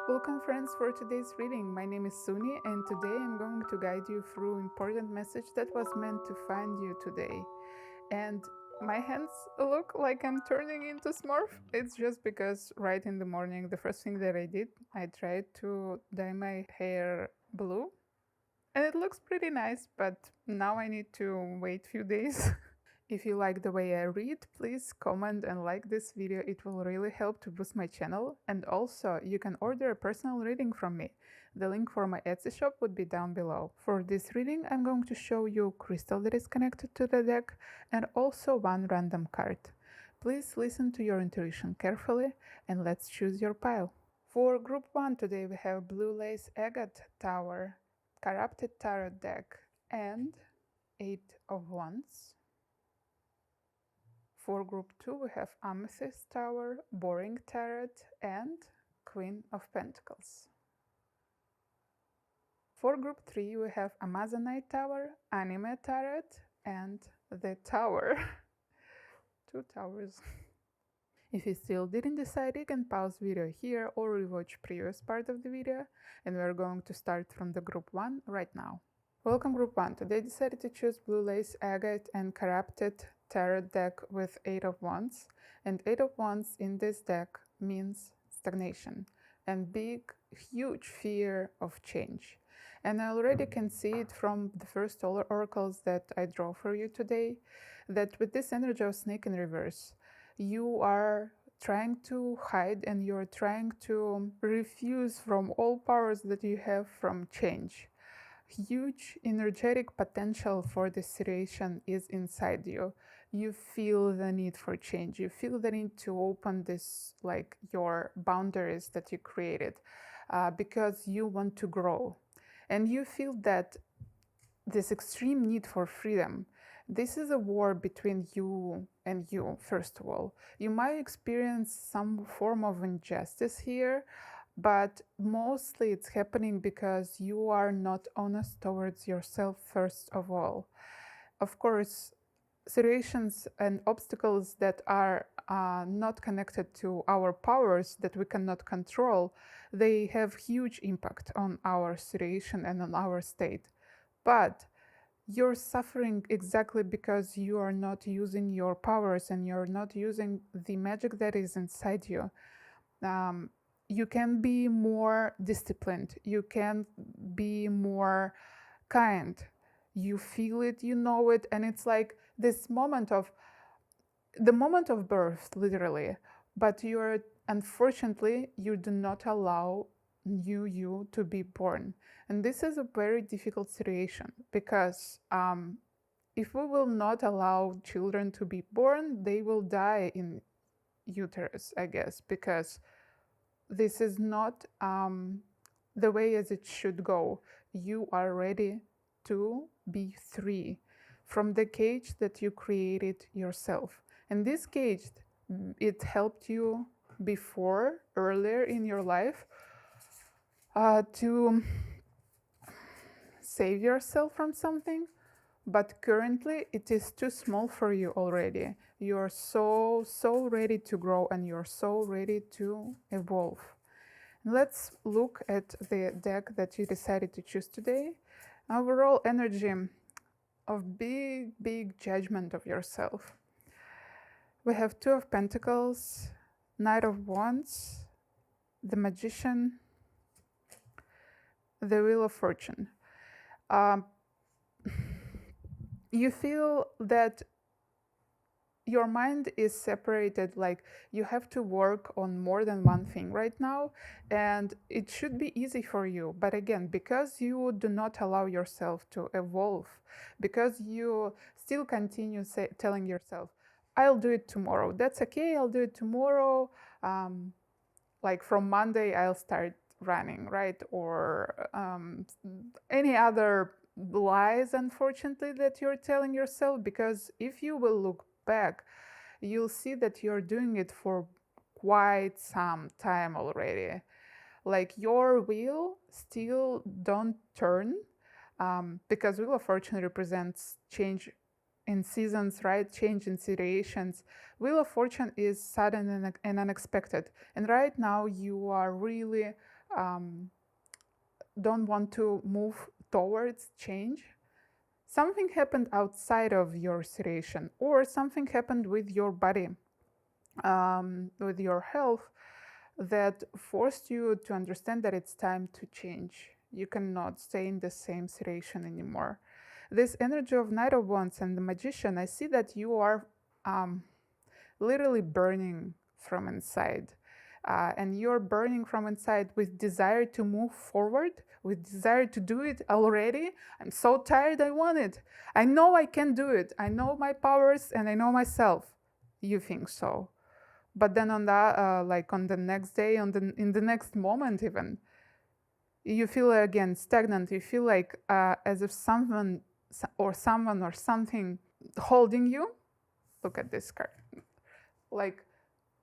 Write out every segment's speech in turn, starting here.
Welcome friends for today's reading. My name is Sonnie and today I'm going to guide you through important message that was meant to find you today. And my hands look like I'm turning into Smurf. It's just because right in the morning, the first thing that I did, I tried to dye my hair blue. And it looks pretty nice, but now I need to wait few days. If you like the way I read, please comment and like this video. It will really help to boost my channel. And also, you can order a personal reading from me. The link for my Etsy shop would be down below. For this reading, I'm going to show you crystal that is connected to the deck and also one random card. Please listen to your intuition carefully and let's choose your pile. For group 1 today we have Blue Lace Agate Tower, Corrupted Tarot deck and 8 of Wands. For group 2 we have Amethyst Tower, Boring Tarot and Queen of Pentacles. For group 3 we have Amazonite Tower, Anime Tarot and the Tower. 2 towers. If you still didn't decide, you can pause video here or rewatch previous part of the video, and we're going to start from the group 1 right now. Welcome group 1. Today I decided to choose Blue Lace Agate and Corrupted Tarot deck with 8 of Wands, and 8 of Wands in this deck means stagnation and big, huge fear of change. And I already can see it from the first oracles that I draw for you today, that with this energy of snake in reverse, you are trying to hide and you're trying to refuse from all powers that you have from change. Huge energetic potential for this situation is inside you. You feel the need for change. You feel the need to open this, like your boundaries that you created, because you want to grow. And you feel that this extreme need for freedom. This is a war between you and you, first of all. You might experience some form of injustice here, but mostly it's happening because you are not honest towards yourself, first of all. Of course, situations and obstacles that are not connected to our powers that we cannot control, they have huge impact on our situation and on our state. But you're suffering exactly because you are not using your powers and you're not using the magic that is inside you. You can be more disciplined. You can be more kind. You feel it, you know it, and it's like this moment of the moment of birth, literally. But you're unfortunately you do not allow you to be born, and this is a very difficult situation because if we will not allow children to be born, they will die in uterus, I guess, because this is not the way as it should go. You are ready to be free from the cage that you created yourself. And this cage, it helped you before, earlier in your life, to save yourself from something, but currently it is too small for you already. You're so ready to grow and you're so ready to evolve. Let's look at the deck that you decided to choose today. Overall energy of big judgment of yourself. We have Two of Pentacles, Knight of Wands, the Magician, the Wheel of Fortune. You feel that your mind is separated, like you have to work on more than one thing right now, and it should be easy for you. But again, because you do not allow yourself to evolve, because you still continue telling yourself, I'll do it tomorrow. That's okay, I'll do it tomorrow. Like from Monday, I'll start running, right? Or any other lies, unfortunately, that you're telling yourself, because if you will look back, you'll see that you're doing it for quite some time already. Like your wheel still don't turn, because Wheel of Fortune represents change in seasons, right? Change in situations. Wheel of Fortune is sudden and unexpected. And right now you are really don't want to move towards change, something happened outside of your situation, or something happened with your body, with your health, that forced you to understand that it's time to change. You cannot stay in the same situation anymore. This energy of Knight of Wands and the Magician, I see that you are literally burning from inside. And you're burning from inside with desire to move forward, with desire to do it already. I'm so tired, I want it. I know I can do it. I know my powers and I know myself. You think so. But then on the like on the next day, in the next moment even, you feel again stagnant. You feel like as if someone or something holding you. Look at this card. Like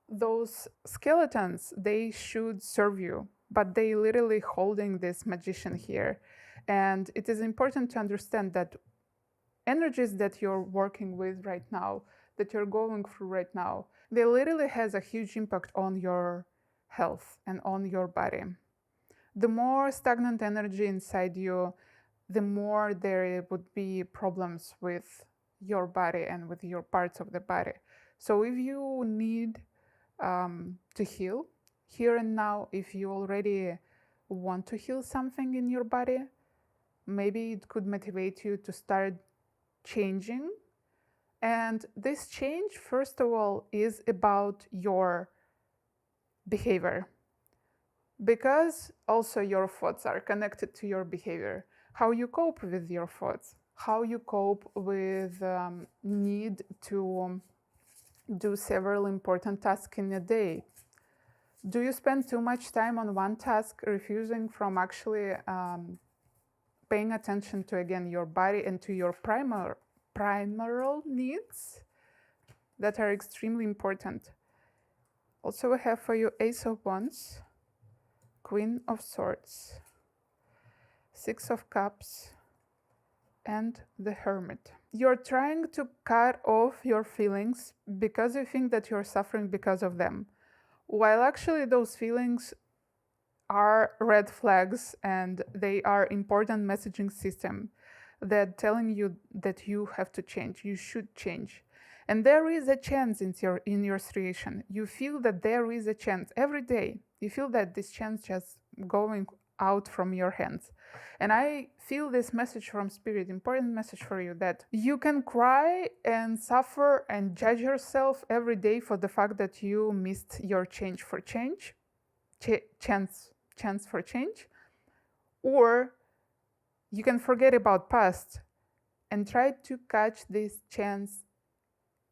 those skeletons, they should serve you, but they literally holding this magician here. And it is important to understand that energies that you're working with right now, that you're going through right now, they literally has a huge impact on your health and on your body. The more stagnant energy inside you, the more there would be problems with your body and with your parts of the body. So if you need to heal here and now, if you already want to heal something in your body, maybe it could motivate you to start changing. And this change, first of all, is about your behavior, because also your thoughts are connected to your behavior. How you cope with your thoughts, how you cope with need to do several important tasks in a day. Do you spend too much time on one task, refusing from actually paying attention to, again, your body and to your primal needs that are extremely important? Also, we have for you Ace of Wands, Queen of Swords, Six of Cups, and the Hermit. You're trying to cut off your feelings because you think that you're suffering because of them, while actually those feelings are red flags and they are important messaging system that telling you that you have to change, you should change. And there is a chance in your situation. You feel that there is a chance every day. You feel that this chance just going out from your hands. And I feel this message from Spirit, important message for you, that you can cry and suffer and judge yourself every day for the fact that you missed your chance for change, or you can forget about past and try to catch this chance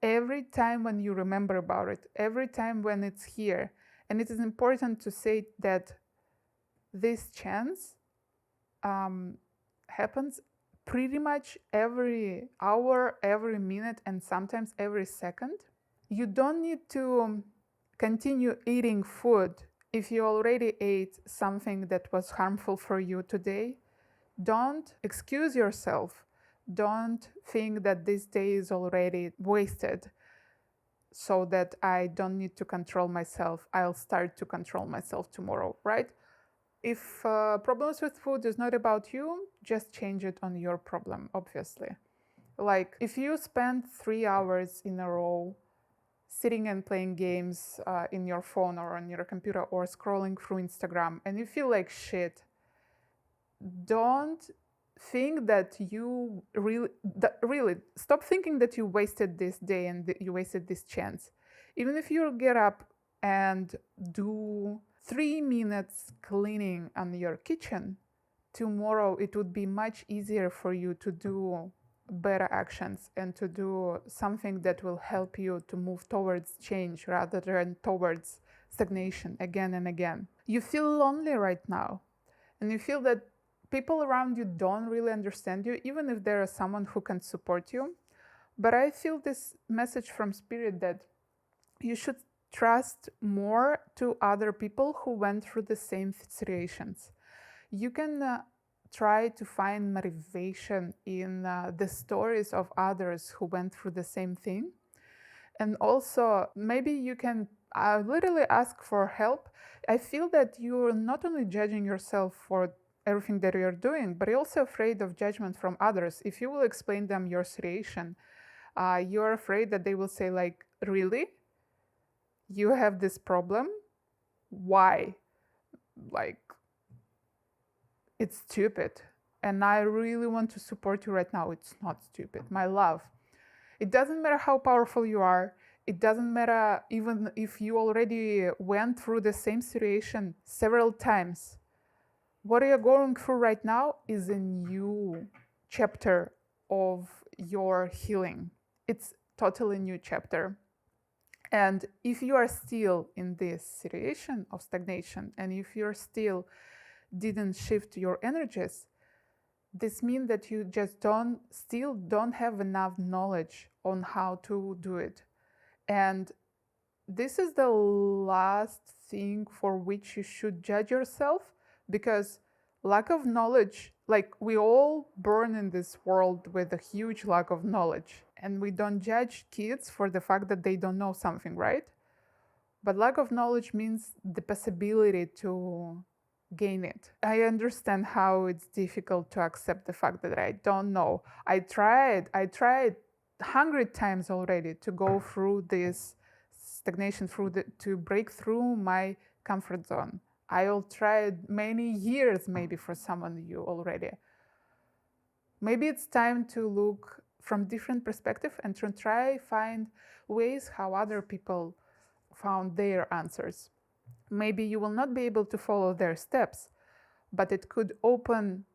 every time when you remember about it, every time when it's here. And it is important to say that this chance happens pretty much every hour, every minute, and sometimes every second. You don't need to continue eating food if you already ate something that was harmful for you today. Don't excuse yourself. Don't think that this day is already wasted, so that I don't need to control myself. I'll start to control myself tomorrow, right? If problems with food is not about you, just change it on your problem, obviously. Like if you spend 3 hours in a row sitting and playing games in your phone or on your computer or scrolling through Instagram and you feel like shit, don't think that you really stop thinking that you wasted this day and you wasted this chance. Even if you get up and do 3 minutes cleaning on your kitchen, tomorrow it would be much easier for you to do better actions and to do something that will help you to move towards change rather than towards stagnation again and again. You feel lonely right now, and you feel that people around you don't really understand you, even if there is someone who can support you. But I feel this message from Spirit that you should trust more to other people who went through the same situations. You can try to find motivation in the stories of others who went through the same thing. And also, maybe you can I literally ask for help, I feel that you're not only judging yourself for everything that you're doing, but you're also afraid of judgment from others. If you will explain them your situation, you're afraid that they will say like, really? You have this problem? Why? Like, it's stupid. And I really want to support you right now. It's not stupid. My love. It doesn't matter how powerful you are. It doesn't matter even if you already went through the same situation several times. What you're going through right now is a new chapter of your healing. It's totally new chapter. And if you are still in this situation of stagnation, and if you're still didn't shift your energies, this means that you just still don't have enough knowledge on how to do it. And this is the last thing for which you should judge yourself, because lack of knowledge, like we all born in this world with a huge lack of knowledge, and we don't judge kids for the fact that they don't know something, right? But lack of knowledge means the possibility to gain it. I understand how it's difficult to accept the fact that I don't know. I tried 100 times already to go through this stagnation, to break through my comfort zone. I all tried many years, maybe for some of you already. Maybe it's time to look from different perspective and to try find ways how other people found their answers. Maybe you will not be able to follow their steps, but it could open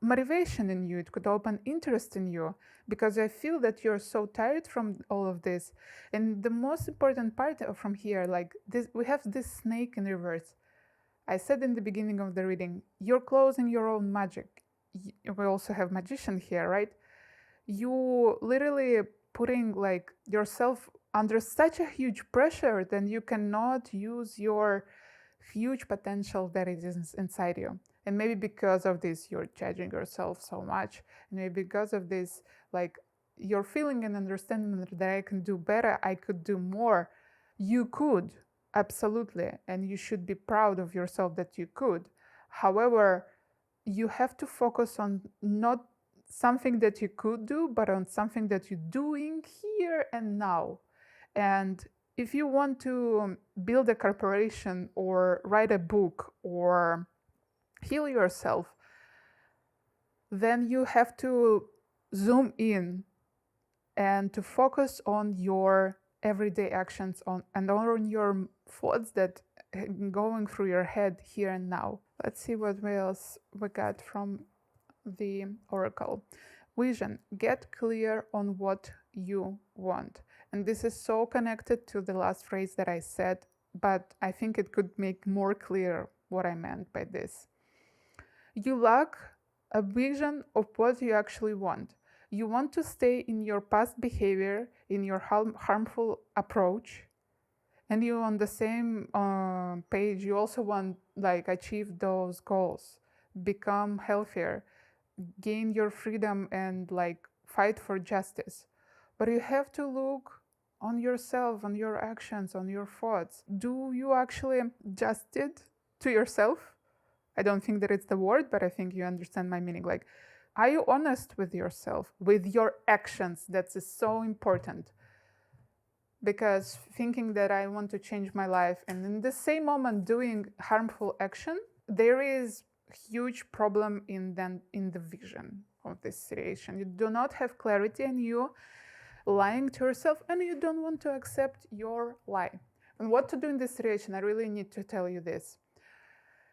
motivation in you, it could open interest in you, because I feel that you're so tired from all of this. And the most important part from here, like this, we have this snake in reverse. I said in the beginning of the reading, you're closing your own magic. We also have magician here, right? You literally putting like yourself under such a huge pressure, then you cannot use your huge potential that is inside you. And maybe because of this, you're judging yourself so much. And maybe because of this, like you're feeling and understanding that I can do better, I could do more. You could, absolutely. And you should be proud of yourself that you could. However, you have to focus on not something that you could do, but on something that you're doing here and now. And if you want to build a corporation or write a book or heal yourself, then you have to zoom in and to focus on your everyday actions and on your thoughts that going through your head here and now. Let's see what else we got from the oracle. Vision. Get clear on what you want. And this is so connected to the last phrase that I said, but I think it could make more clear what I meant by this. You lack a vision of what you actually want. You want to stay in your past behavior, in your harmful approach, and you on the same page, you also want like achieve those goals, become healthier, gain your freedom and like fight for justice. But you have to look on yourself, on your actions, on your thoughts. Do you actually justice to yourself? I don't think that it's the word, but I think you understand my meaning. Like, are you honest with yourself, with your actions? That is so important. Because thinking that I want to change my life and in the same moment doing harmful action, there is huge problem in the vision of this situation. You do not have clarity and you lying to yourself and you don't want to accept your lie. And what to do in this situation, I really need to tell you this.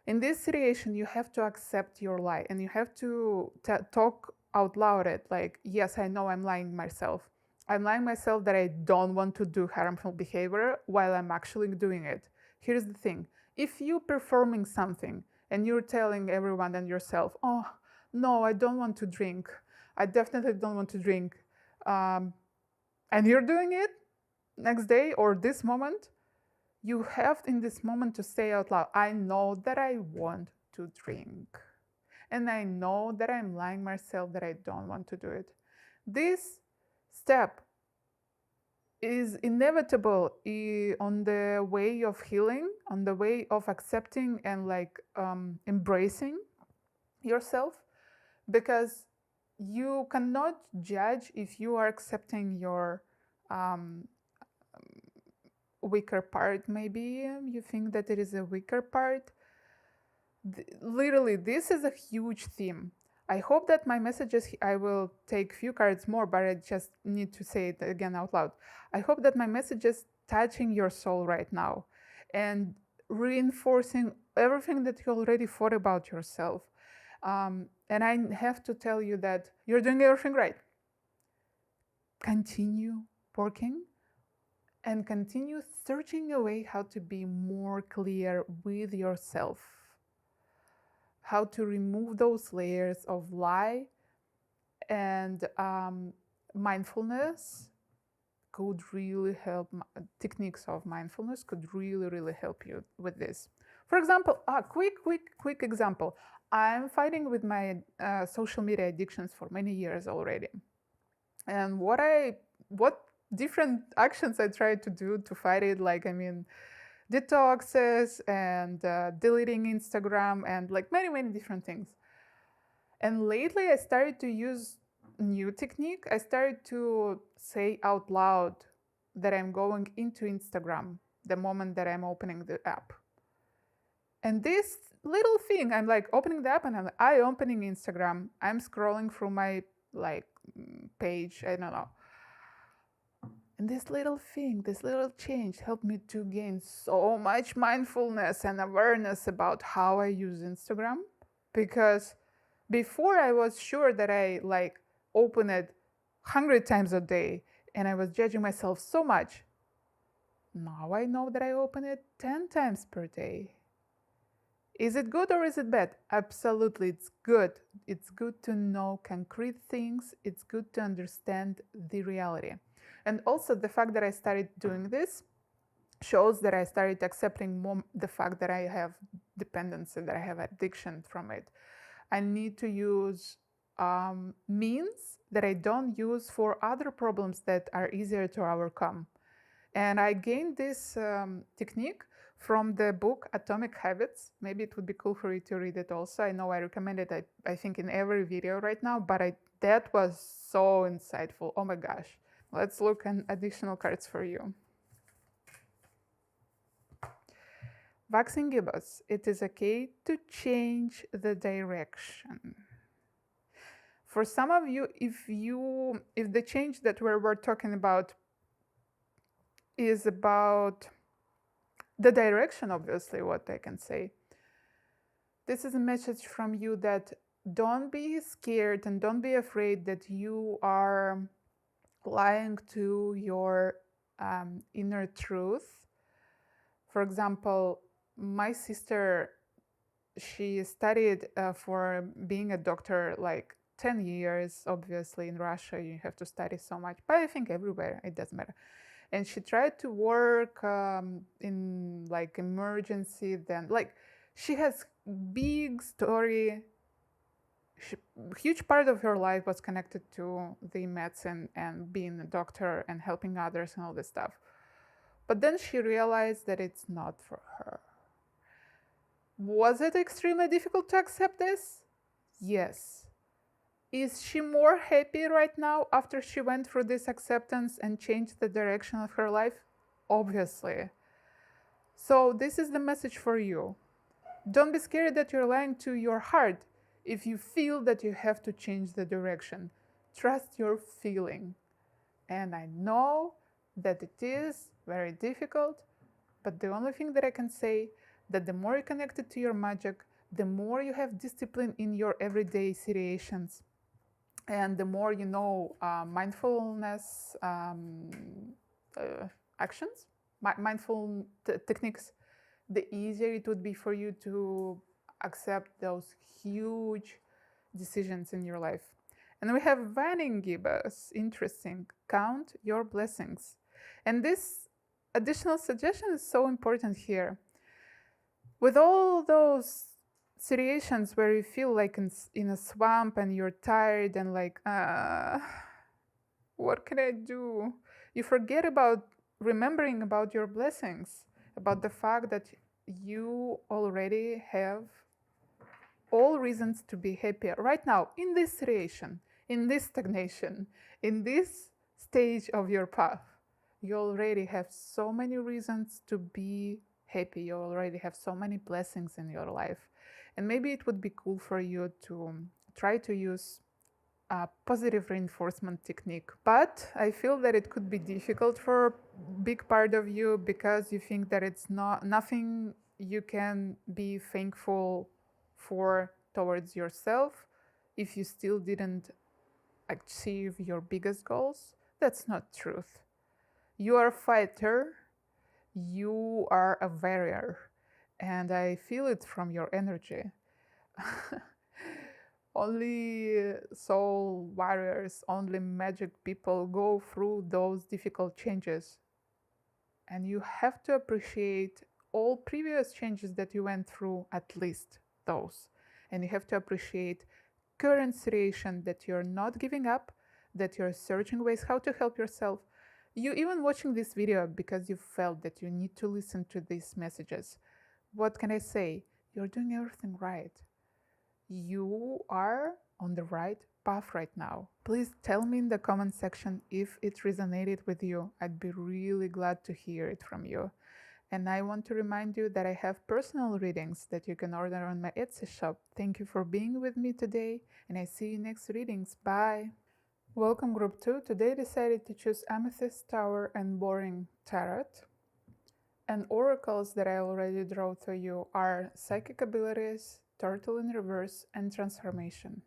In this situation, you have to accept your lie and you have to talk out loud it like, yes, I know I'm lying myself. I'm lying myself that I don't want to do harmful behavior while I'm actually doing it. Here's the thing. If you're performing something and you're telling everyone and yourself, oh, no, I don't want to drink. I definitely don't want to drink. And you're doing it next day or this moment, you have in this moment to say out loud, I know that I want to drink. And I know that I'm lying myself that I don't want to do it. This step is inevitable on the way of healing, on the way of accepting and like embracing yourself, because you cannot judge if you are accepting your um, weaker part. Maybe you think that it is a weaker part. Literally, this is a huge theme. I hope that my messages, I will take few cards more, but I just need to say it again out loud. I hope that my messages touching your soul right now and reinforcing everything that you already thought about yourself. And I have to tell you that you're doing everything right. Continue working and continue searching a way how to be more clear with yourself, how to remove those layers of lie, and mindfulness could really help. Techniques of mindfulness could really help you with this. For example, a quick example. I'm fighting with my social media addictions for many years already, and what different actions I try to do to fight it, like detoxes and deleting Instagram and like many different things. And lately I started to use new technique. I started to say out loud that I'm going into Instagram the moment that I'm opening the app. And this little thing, I'm like opening the app and I'm opening Instagram. I'm scrolling through my like page, I don't know. And this little thing, this little change helped me to gain so much mindfulness and awareness about how I use Instagram. Because before I was sure that I like open it 100 times a day and I was judging myself so much. Now I know that I open it 10 times per day. Is it good or is it bad? Absolutely, it's good. It's good to know concrete things. It's good to understand the reality. And also the fact that I started doing this shows that I started accepting more the fact that I have dependency, that I have addiction from it. I need to use means that I don't use for other problems that are easier to overcome. And I gained this technique from the book Atomic Habits. Maybe it would be cool for you to read it also. I know I recommend it, I think, in every video right now, but that was so insightful. Oh my gosh. Let's look at additional cards for you. Waxing gibbous. It is okay to change the direction. For some of you, if the change that we're talking about is about the direction, obviously, what I can say. This is a message from you that don't be scared and don't be afraid that you are lying to your inner truth. For example, my sister, she studied for being a doctor like 10 years. Obviously, in Russia, you have to study so much, but I think everywhere, it doesn't matter. And she tried to work in like emergency, then like she has big story. Huge part of her life was connected to the medicine and being a doctor and helping others and all this stuff. But then she realized that it's not for her. Was it extremely difficult to accept this? Yes. Is she more happy right now after she went through this acceptance and changed the direction of her life? Obviously. So this is the message for you. Don't be scared that you're lying to your heart if you feel that you have to change the direction. Trust your feeling. And I know that it is very difficult, but the only thing that I can say, that the more you're connected to your magic, the more you have discipline in your everyday situations, and the more you know mindfulness actions, mindful techniques, the easier it would be for you to accept those huge decisions in your life. And we have waning gibbous. Interesting. Count your blessings. And this additional suggestion is so important here. With all those situations where you feel like in a swamp and you're tired and like, what can I do? You forget about remembering about your blessings, about the fact that you already have all reasons to be happy right now in this situation, in this stagnation, in this stage of your path. You already have so many reasons to be happy. You already have so many blessings in your life. And maybe it would be cool for you to try to use a positive reinforcement technique. But I feel that it could be difficult for a big part of you because you think that it's not nothing you can be thankful for towards yourself if you still didn't achieve your biggest goals. That's not truth. You are a fighter, you are a warrior, and I feel it from your energy. Only soul warriors, only magic people go through those difficult changes. And you have to appreciate all previous changes that you went through, at least those. And you have to appreciate current situation, that you're not giving up, that you're searching ways how to help yourself. You even watching this video because you felt that you need to listen to these messages. What can I say? You're doing everything right. You are on the right path right now. Please tell me in the comment section if it resonated with you. I'd be really glad to hear it from you. And I want to remind you that I have personal readings that you can order on my Etsy shop. Thank you for being with me today, and I see you next readings. Bye! Welcome Group 2. Today I decided to choose Amethyst, Tower and Boring Tarot. And oracles that I already draw to you are Psychic Abilities, Turtle in Reverse, and Transformation.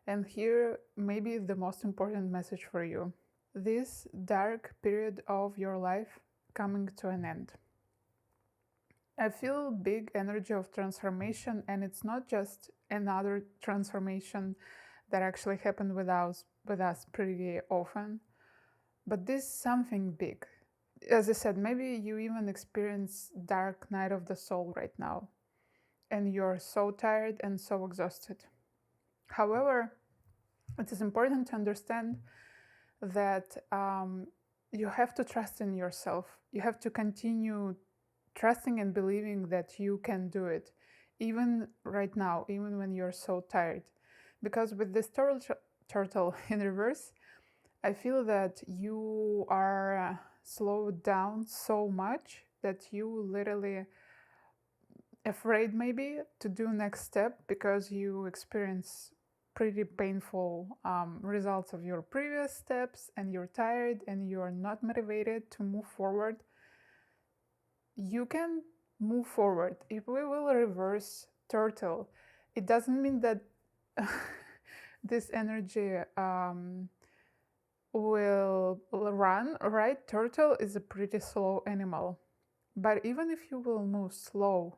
And here maybe the most important message for you. This dark period of your life coming to an end. I feel big energy of transformation, and it's not just another transformation that actually happened with us pretty often, but this is something big. As I said, maybe you even experience dark night of the soul right now, and you're so tired and so exhausted. However, it is important to understand that you have to trust in yourself. You have to continue trusting and believing that you can do it, even right now, even when you're so tired. Because with this turtle in reverse, I feel that you are slowed down so much that you literally afraid maybe to do next step because you experience pretty painful results of your previous steps, and you're tired and you're not motivated to move forward. You can move forward. If we will reverse turtle, it doesn't mean that this energy will run, right? Turtle is a pretty slow animal. But even if you will move slow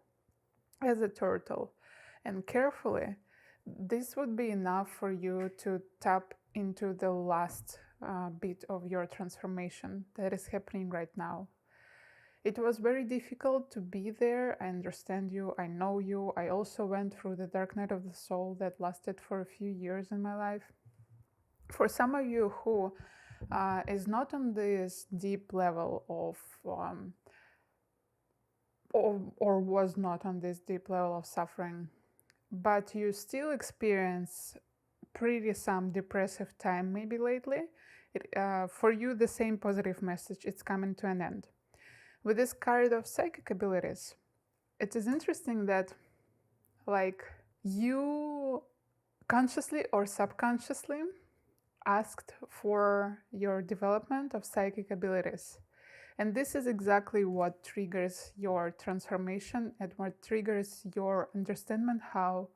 as a turtle and carefully, this would be enough for you to tap into the last bit of your transformation that is happening right now. It was very difficult to be there. I understand you, I know you. I also went through the dark night of the soul that lasted for a few years in my life. For some of you who is not on this deep level of or was not on this deep level of suffering, but you still experience pretty some depressive time maybe lately, for you the same positive message, it's coming to an end. With this card of psychic abilities, it is interesting that like you consciously or subconsciously asked for your development of psychic abilities. And this is exactly what triggers your transformation and what triggers your understanding how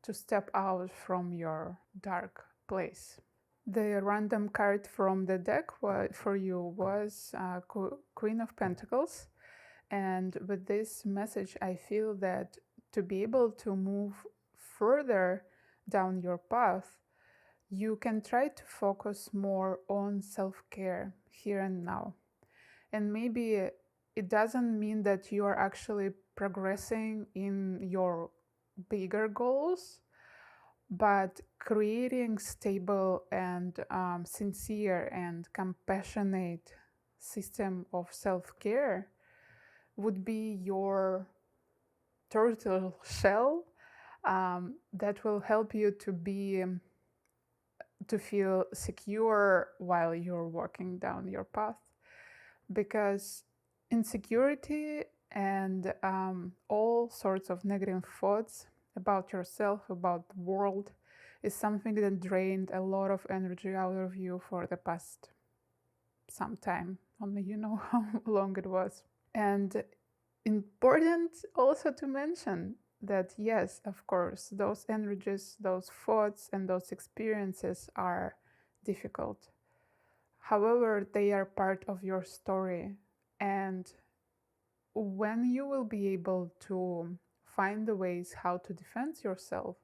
to step out from your dark place. The random card from the deck for you was Queen of Pentacles. And with this message, I feel that to be able to move further down your path, you can try to focus more on self-care here and now. And maybe it doesn't mean that you are actually progressing in your bigger goals, but creating stable and sincere and compassionate system of self-care would be your turtle shell that will help you to feel secure while you're walking down your path, because insecurity and all sorts of negative thoughts about yourself, about the world, is something that drained a lot of energy out of you for the past some time. Only you know how long it was. And important also to mention that yes, of course, those energies, those thoughts, and those experiences are difficult. However, they are part of your story. And when you will be able to find the ways how to defend yourself,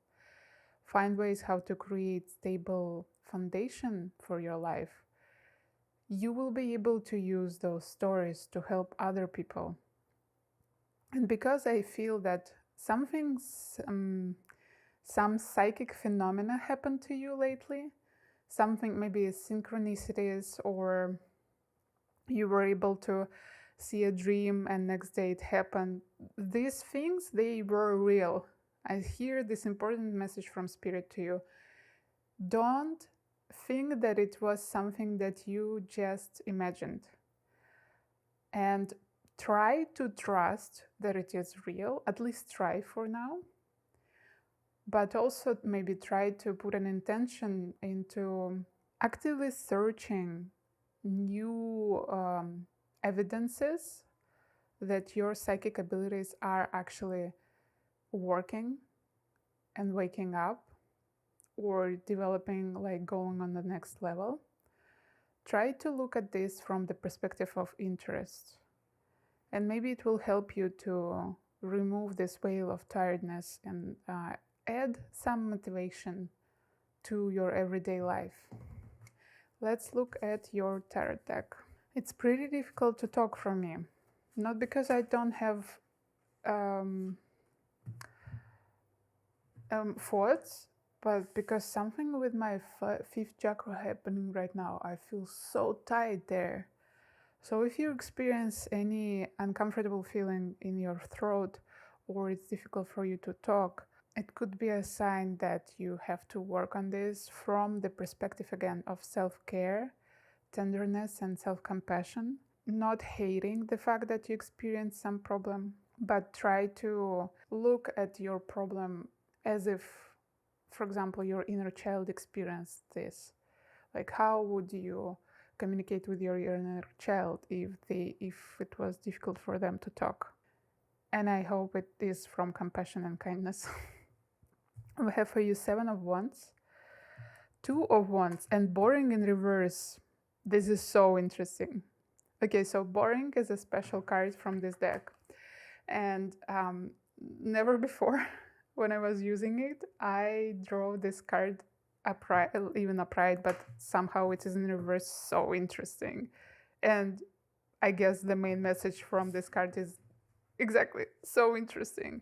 find ways how to create stable foundation for your life, you will be able to use those stories to help other people. And because I feel that some psychic phenomena happened to you lately, something maybe synchronicities, or you were able to see a dream and next day it happened. These things, they were real. I hear this important message from Spirit to you. Don't think that it was something that you just imagined. And try to trust that it is real, at least try for now. But also maybe try to put an intention into actively searching new evidences that your psychic abilities are actually working and waking up or developing, like going on the next level. Try to look at this from the perspective of interest, and maybe it will help you to remove this veil of tiredness and add some motivation to your everyday life. Let's look at your tarot deck. It's pretty difficult to talk from me, not because I don't have thoughts, but because something with my fifth chakra happening right now. I feel so tight there. So if you experience any uncomfortable feeling in your throat, or it's difficult for you to talk, it could be a sign that you have to work on this from the perspective again of self-care, tenderness, and self-compassion. Not hating the fact that you experience some problem, but try to look at your problem as if, for example, your inner child experienced this. Like, how would you communicate with your inner child if it was difficult for them to talk? And I hope it is from compassion and kindness. We have for you 7 of Wands, 2 of Wands, and boring in reverse. This is so interesting. Okay, so boring is a special card from this deck. And never before, when I was using it, I drew this card upright, but somehow it is in reverse. So interesting. And I guess the main message from this card is exactly so interesting.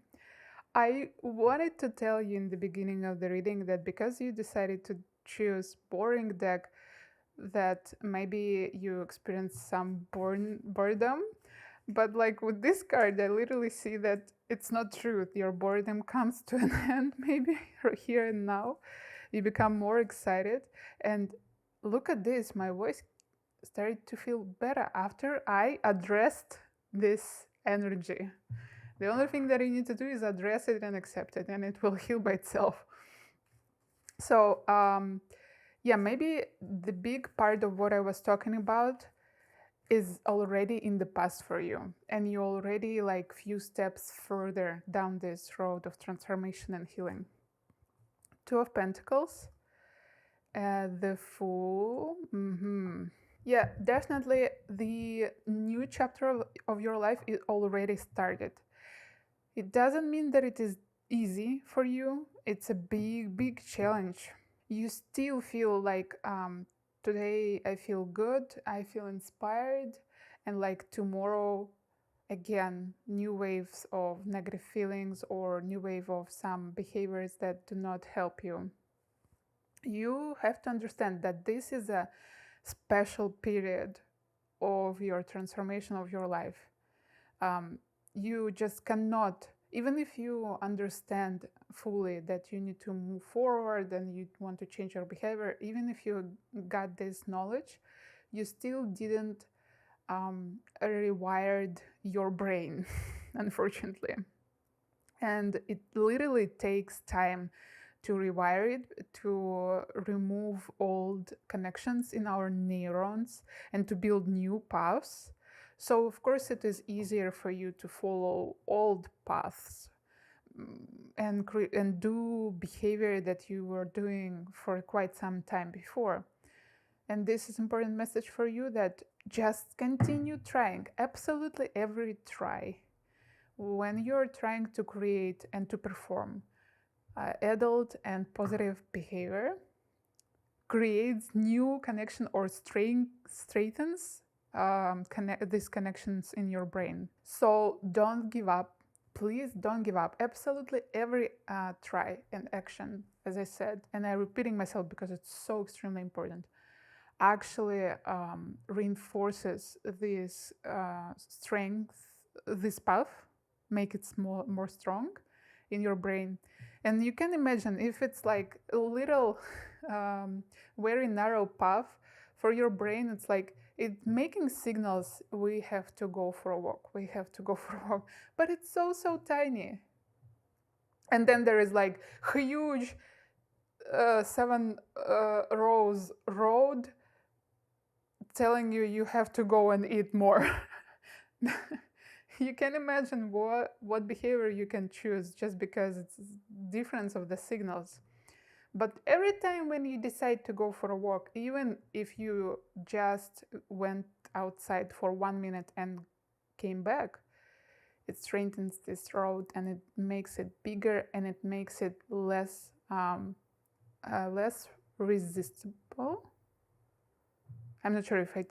I wanted to tell you in the beginning of the reading that because you decided to choose boring deck, that maybe you experience some boredom. But like with this card, I literally see that it's not true. Your boredom comes to an end, maybe here and now. You become more excited. And look at this, my voice started to feel better after I addressed this energy. The only thing that you need to do is address it and accept it, and it will heal by itself. So yeah, maybe the big part of what I was talking about is already in the past for you, and you already like few steps further down this road of transformation and healing. 2 of Pentacles, the Fool. Yeah, definitely the new chapter of your life is already started. It doesn't mean that it is easy for you. It's a big challenge. You still feel like today I feel good, I feel inspired, and like tomorrow again, new waves of negative feelings or new wave of some behaviors that do not help you. You have to understand that this is a special period of your transformation of your life. You just cannot, even if you understand fully that you need to move forward and you want to change your behavior, even if you got this knowledge, you still didn't rewired your brain, unfortunately. And it literally takes time to rewire it, to remove old connections in our neurons and to build new paths. So of course it is easier for you to follow old paths and do behavior that you were doing for quite some time before. And this is important message for you, that just continue trying, absolutely every try. When you're trying to create and to perform adult and positive behavior, creates new connection or straightens these connections in your brain. So don't give up. Please don't give up. Absolutely every try and action, as I said, and I'm repeating myself because it's so extremely important, actually reinforces this strength, this path, make it more strong in your brain. And you can imagine if it's like a little very narrow path for your brain, it's like it making signals, we have to go for a walk, we have to go for a walk, but it's so tiny. And then there is like huge 7 rows road telling you you have to go and eat more. You can imagine what behavior you can choose just because it's difference of the signals. But every time when you decide to go for a walk, even if you just went outside for 1 minute and came back, it strengthens this road and it makes it bigger and it makes it less less resistible. I'm not sure if I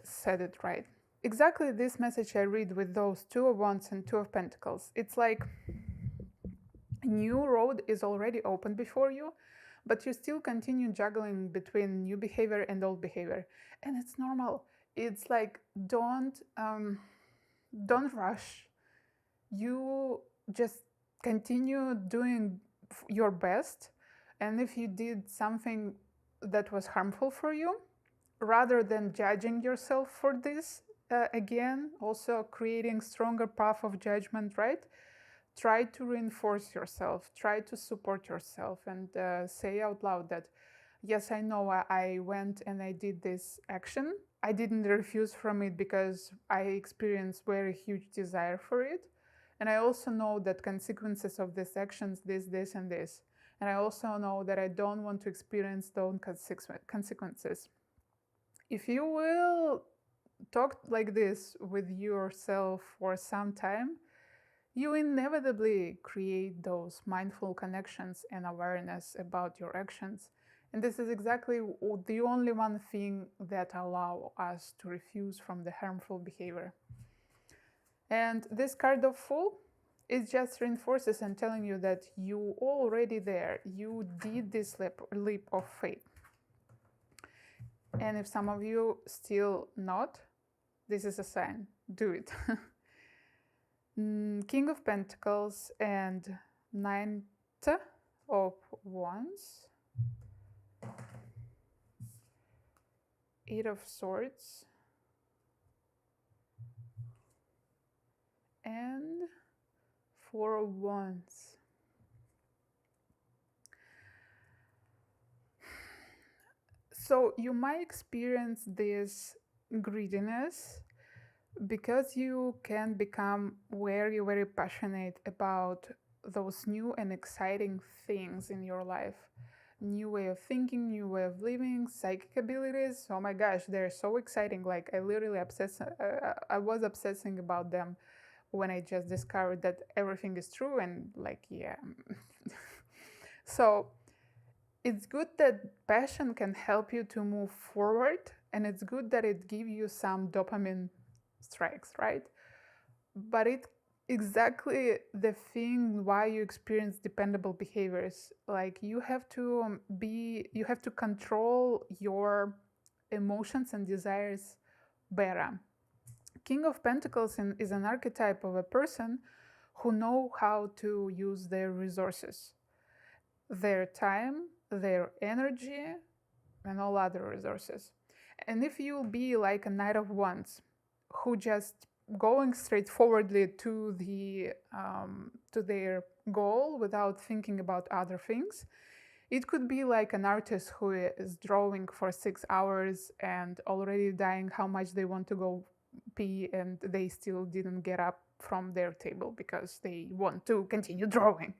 said it right. Exactly this message I read with those 2 of Wands and 2 of Pentacles. It's like new road is already open before you, but you still continue juggling between new behavior and old behavior. And it's normal. It's like, don't rush. You just continue doing your best. And if you did something that was harmful for you, rather than judging yourself for this, again, also creating stronger path of judgment, right? Try to reinforce yourself, try to support yourself, and say out loud that, yes, I know I went and I did this action. I didn't refuse from it because I experienced very huge desire for it. And I also know that consequences of these actions, this, and this. And I also know that I don't want to experience those consequences. If you will talk like this with yourself for some time, you inevitably create those mindful connections and awareness about your actions. And this is exactly the only one thing that allows us to refuse from the harmful behavior. And this card of Fool, it just reinforces and telling you that you already there. You did this leap of faith. And if some of you still not, this is a sign. Do it. King of Pentacles and 9th of Wands. 8 of Swords. And 4 of Wands. So you might experience this greediness because you can become very passionate about those new and exciting things in your life. New way of thinking, new way of living, psychic abilities. Oh my gosh, they're so exciting. Like I literally I was obsessing about them when I just discovered that everything is true, and like, yeah. So it's good that passion can help you to move forward, and it's good that it gives you some dopamine strikes, right? but it's exactly the thing why you experience dependable behaviors. Like you have to you have to control your emotions and desires better. King of Pentacles is an archetype of a person who know how to use their resources, their time, their energy, and all other resources. And if you'll be like a Knight of Wands, who just going straightforwardly to their goal without thinking about other things, it could be like an artist who is drawing for 6 hours and already dying how much they want to go pee, and they still didn't get up from their table because they want to continue drawing.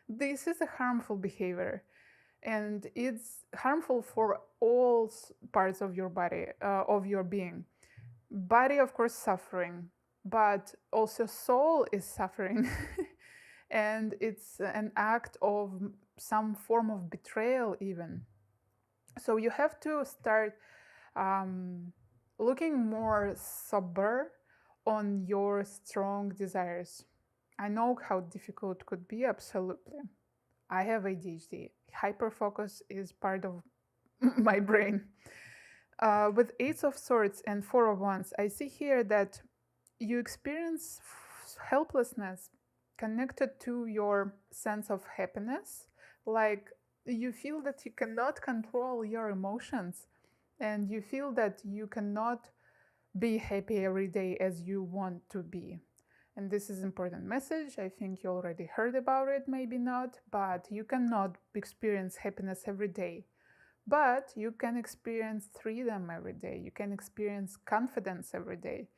This is a harmful behavior, and it's harmful for all parts of your body, of your being. Body, of course, suffering, but also soul is suffering. And it's an act of some form of betrayal even. So you have to start looking more sober on your strong desires. I know how difficult it could be, absolutely. I have ADHD. Hyperfocus is part of my brain. With Ace of Swords and Four of Wands, I see here that you experience helplessness connected to your sense of happiness. Like you feel that you cannot control your emotions, and you feel that you cannot be happy every day as you want to be. And this is an important message. I think you already heard about it, maybe not, but you cannot experience happiness every day. But you can experience freedom every day. You can experience confidence every day.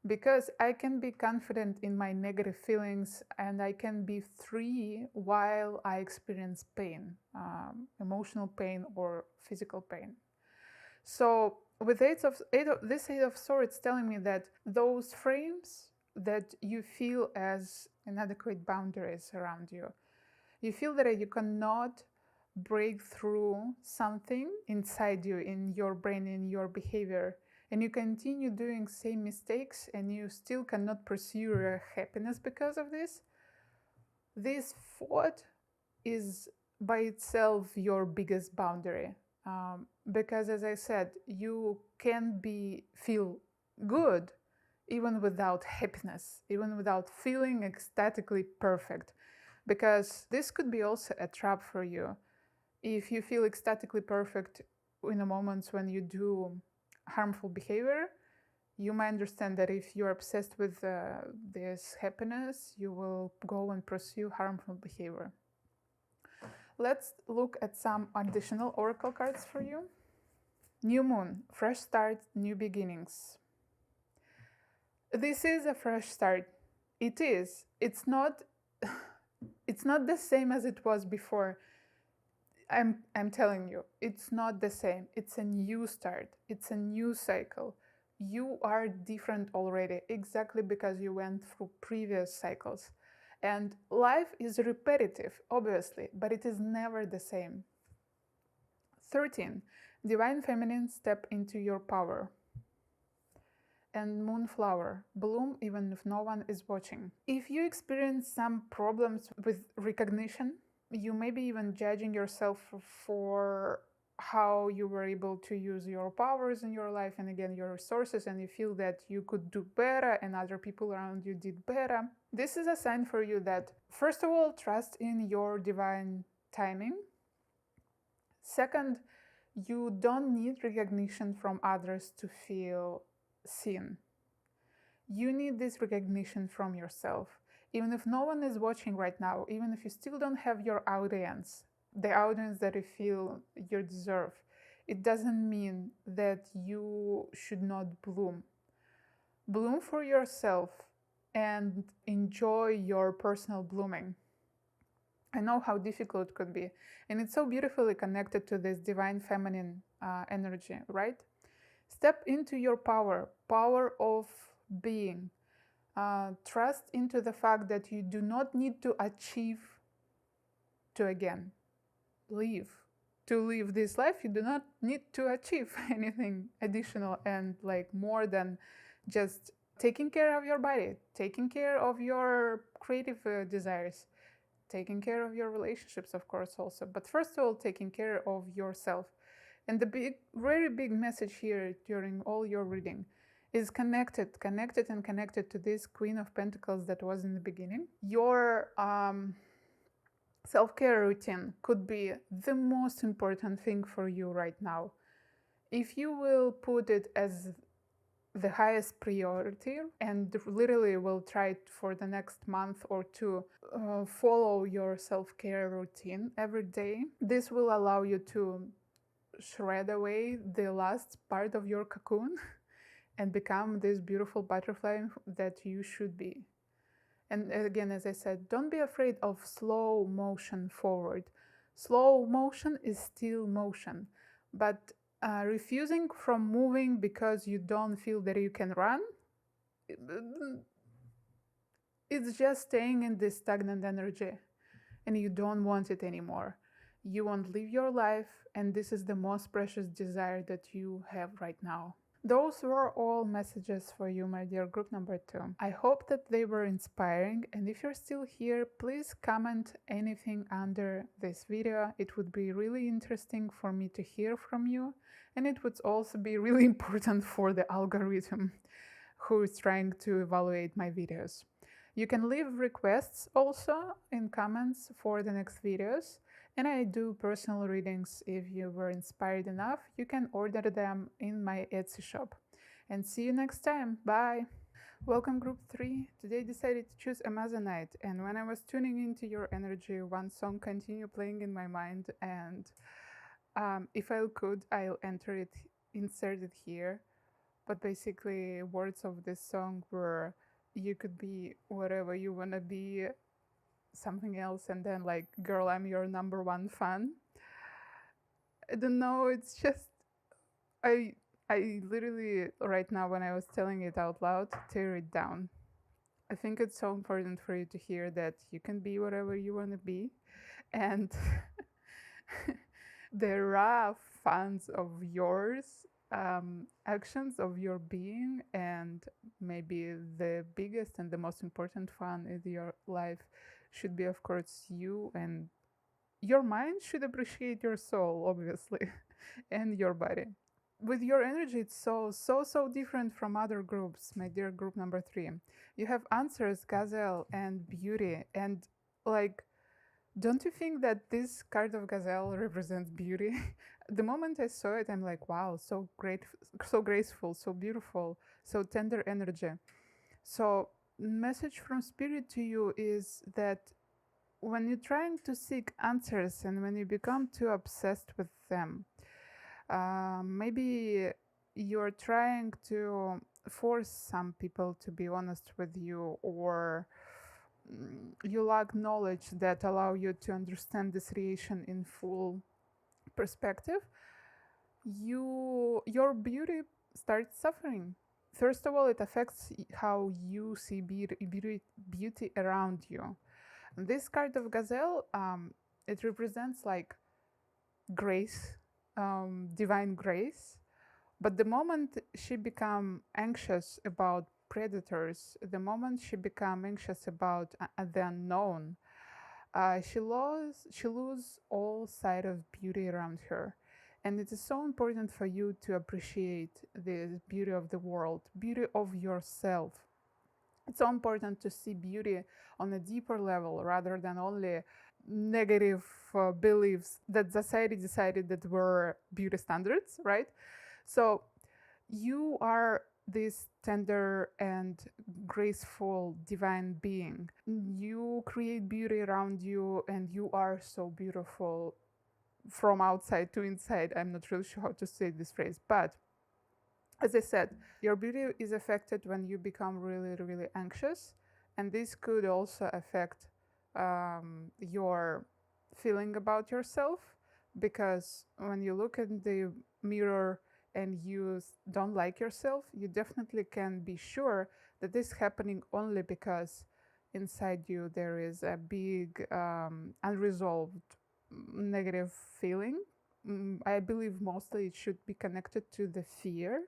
Because I can be confident in my negative feelings, and I can be free while I experience pain, emotional pain or physical pain. So with this Eight of Swords telling me that those frames that you feel as inadequate boundaries around you, you feel that you cannot break through something inside you, in your brain, in your behavior, and you continue doing same mistakes, and you still cannot pursue your happiness because of this. This thought is by itself your biggest boundary, because as I said, you can feel good even without happiness, even without feeling ecstatically perfect, because this could be also a trap for you. If you feel ecstatically perfect in the moments when you do harmful behavior, you might understand that if you're obsessed with this happiness, you will go and pursue harmful behavior. Let's look at some additional oracle cards for you. New Moon, fresh start, new beginnings. This is a fresh start. It is. It's not the same as it was before. I'm telling you, it's not the same. It's a new start. It's a new cycle. You are different already, exactly because you went through previous cycles. And life is repetitive, obviously, but it is never the same. 13. Divine Feminine, step into your power. And Moonflower, bloom even if no one is watching. If you experience some problems with recognition, you may be even judging yourself for how you were able to use your powers in your life and again your resources, and you feel that you could do better and other people around you did better. This is a sign for you that, first of all, trust in your divine timing. Second, you don't need recognition from others to feel seen. You need this recognition from yourself. Even if no one is watching right now, even if you still don't have your audience, the audience that you feel you deserve, it doesn't mean that you should not bloom. Bloom for yourself and enjoy your personal blooming. I know how difficult it could be, and it's so beautifully connected to this divine feminine energy, right? Step into your power of being. Trust into the fact that you do not need to achieve to again live. To live this life, you do not need to achieve anything additional and like more than just taking care of your body, taking care of your creative desires, taking care of your relationships, of course, also. But first of all, taking care of yourself. And the big, very big message here during all your reading is connected to this Queen of Pentacles that was in the beginning. Your self-care routine could be the most important thing for you right now. If you will put it as the highest priority and literally will try for the next month or two follow your self-care routine every day, this will allow you to shred away the last part of your cocoon and become this beautiful butterfly that you should be. And again, as I said, don't be afraid of slow motion forward. Slow motion is still motion, but refusing from moving because you don't feel that you can run, it's just staying in this stagnant energy and you don't want it anymore. You want to live your life, and this is the most precious desire that you have right now. Those were all messages for you, my dear group number 2. I hope that they were inspiring, and if you're still here, please comment anything under this video. It would be really interesting for me to hear from you, and it would also be really important for the algorithm who is trying to evaluate my videos. You can leave requests also in comments for the next videos. And I do personal readings. If you were inspired enough, you can order them in my Etsy shop. And see you next time. Bye! Welcome group 3. Today I decided to choose Amazonite, and when I was tuning into your energy, one song continued playing in my mind, and if I could, I'll insert it here. But basically, words of this song were, you could be whatever you wanna be, something else, and then like, girl, I'm your #1 fan. I don't know, it's just I literally right now, when I was telling it out loud, tear it down. I think it's so important for you to hear that you can be whatever you want to be, and the raw fans of yours, actions of your being, and maybe the biggest and the most important fun in your life should be, of course, you, and your mind should appreciate your soul, obviously, and your body. With your energy, it's so different from other groups, my dear group number 3. You have answers, gazelle, and beauty, and like, don't you think that this card of gazelle represents beauty? The moment I saw it, I'm like, wow, so great, so graceful, so beautiful, so tender energy. So, message from spirit to you is that when you're trying to seek answers and when you become too obsessed with them, maybe you're trying to force some people to be honest with you, or you lack knowledge that allow you to understand this creation in full perspective, your beauty starts suffering. First of all, it affects how you see beauty around you. This card of gazelle, it represents like grace, divine grace. But the moment she become anxious about predators, the moment she become anxious about the unknown, she lose all sight of beauty around her. And it is so important for you to appreciate the beauty of the world, beauty of yourself. It's so important to see beauty on a deeper level rather than only negative beliefs that society decided that were beauty standards, right? So you are this tender and graceful divine being. You create beauty around you, and you are so beautiful from outside to inside. I'm not really sure how to say this phrase, but as I said, your beauty is affected when you become really anxious, and this could also affect your feeling about yourself, because when you look in the mirror and you don't like yourself, you definitely can be sure that this is happening only because inside you there is a big unresolved negative feeling. I believe mostly it should be connected to the fear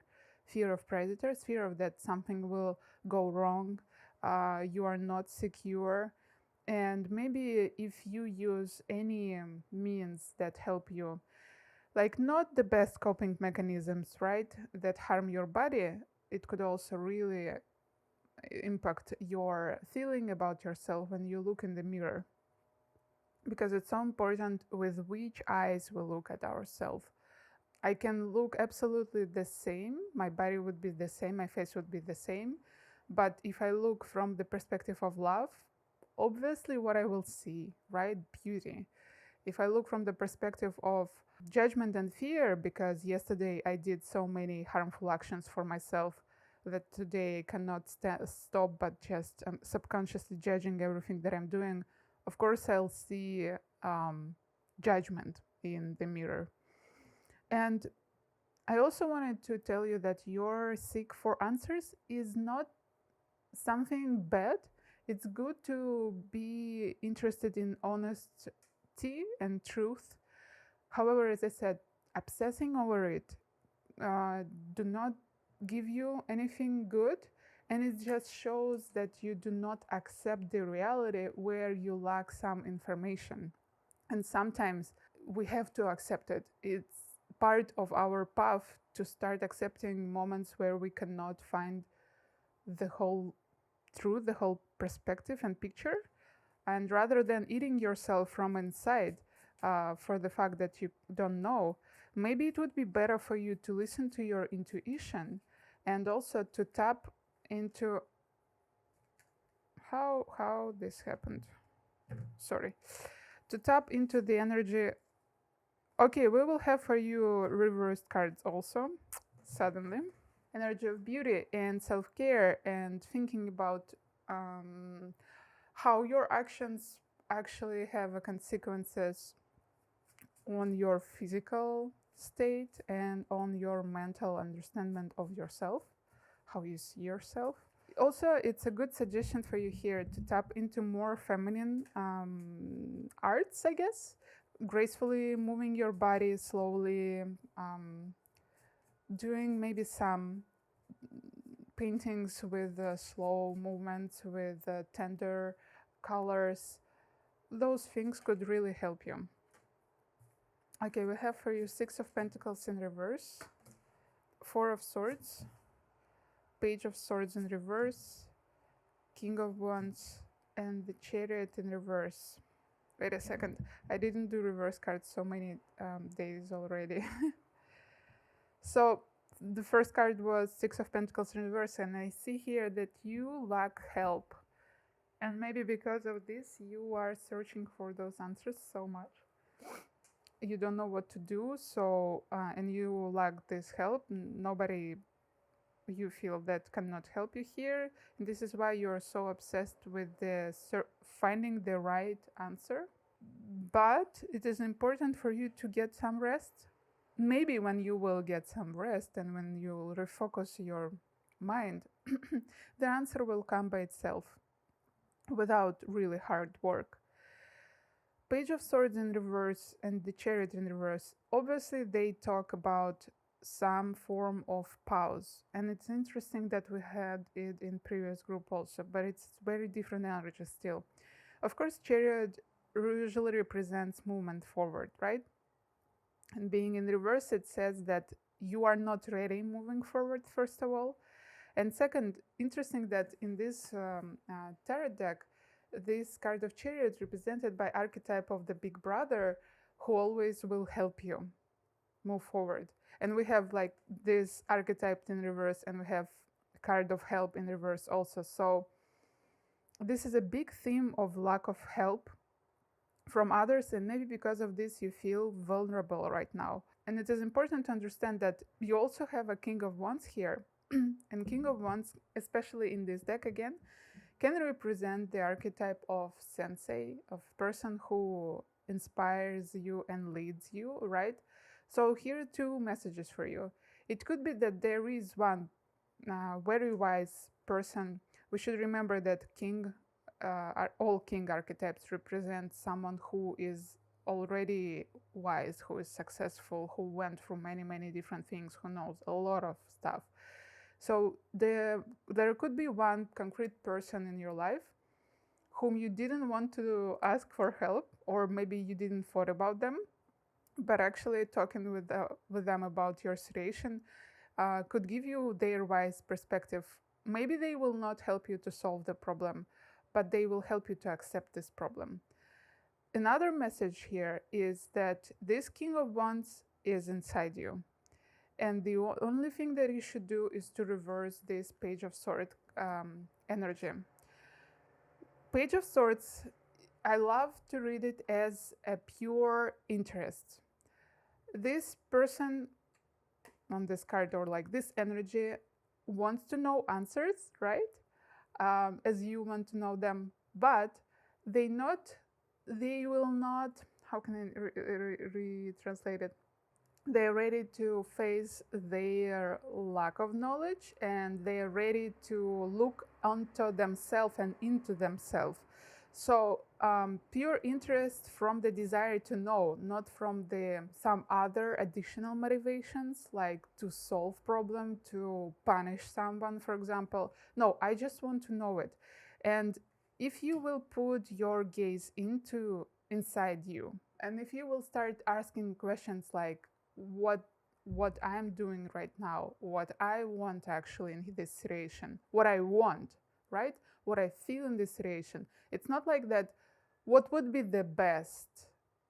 fear of predators, fear of that something will go wrong, you are not secure. And maybe if you use any means that help you, like not the best coping mechanisms, right, that harm your body, it could also really impact your feeling about yourself when you look in the mirror. Because it's so important with which eyes we look at ourselves. I can look absolutely the same, my body would be the same, my face would be the same, but if I look from the perspective of love, obviously what I will see, right? Beauty. If I look from the perspective of judgment and fear, because yesterday I did so many harmful actions for myself that today I cannot stop but just subconsciously judging everything that I'm doing, of course I'll see judgment in the mirror. And I also wanted to tell you that your seek for answers is not something bad. It's good to be interested in honesty and truth. However, as I said, obsessing over it do not give you anything good, and it just shows that you do not accept the reality where you lack some information. And sometimes we have to accept it. It's part of our path to start accepting moments where we cannot find the whole truth, the whole perspective and picture. And rather than eating yourself from inside for the fact that you don't know, maybe it would be better for you to listen to your intuition and also to tap into how this happened. Sorry. To tap into the energy. Okay, we will have for you reversed cards also, suddenly. Energy of beauty and self-care and thinking about how your actions actually have consequences on your physical state and on your mental understanding of yourself, how you see yourself. Also, it's a good suggestion for you here to tap into more feminine arts, I guess. Gracefully moving your body slowly, doing maybe some paintings with slow movements, with tender colors. Those things could really help you. Okay, we have for you Six of Pentacles in reverse, Four of Swords, Page of Swords in reverse, King of Wands, and the Chariot in reverse. Wait a second, I didn't do reverse cards so many days already. So the first card was Six of Pentacles in reverse, and I see here that you lack help. And maybe because of this, you are searching for those answers so much. You don't know what to do, so and you lack this help. Nobody you feel that cannot help you here. And this is why you're so obsessed with the finding the right answer. But it is important for you to get some rest. Maybe when you will get some rest and when you will refocus your mind, the answer will come by itself without really hard work. Page of Swords in reverse and the Chariot in reverse, obviously they talk about some form of pause, and it's interesting that we had it in previous group also, but it's very different energy still. Of course, Chariot usually represents movement forward, right? And being in reverse, it says that you are not ready moving forward, first of all. And second, interesting that in this tarot deck, this card of Chariot represented by archetype of the big brother who always will help you move forward. And we have like this archetype in reverse, and we have card of help in reverse also. So this is a big theme of lack of help from others, and maybe because of this you feel vulnerable right now. And it is important to understand that you also have a King of Wands here. And King of Wands, especially in this deck again, can represent the archetype of sensei, of person who inspires you and leads you, right? So here are two messages for you. It could be that there is one very wise person. We should remember that all king archetypes represent someone who is already wise, who is successful, who went through many, many different things, who knows a lot of stuff. So there could be one concrete person in your life whom you didn't want to ask for help, or maybe you didn't thought about them, but actually talking with them about your situation could give you their wise perspective. Maybe they will not help you to solve the problem, but they will help you to accept this problem. Another message here is that this King of Wands is inside you. And the only thing that you should do is to reverse this Page of Swords energy. Page of Swords, I love to read it as a pure interest. This person on this card, or like this energy, wants to know answers, right? As you want to know them, but they will not, how can I retranslate it? They're ready to face their lack of knowledge, and they're ready to look onto themselves and into themselves. So pure interest from the desire to know, not from some other additional motivations, like to solve problem, to punish someone, for example. No, I just want to know it. And if you will put your gaze inside you, and if you will start asking questions like, what I'm doing right now, what I want actually in this situation, what I want, right? What I feel in this situation. It's not like that, what would be the best?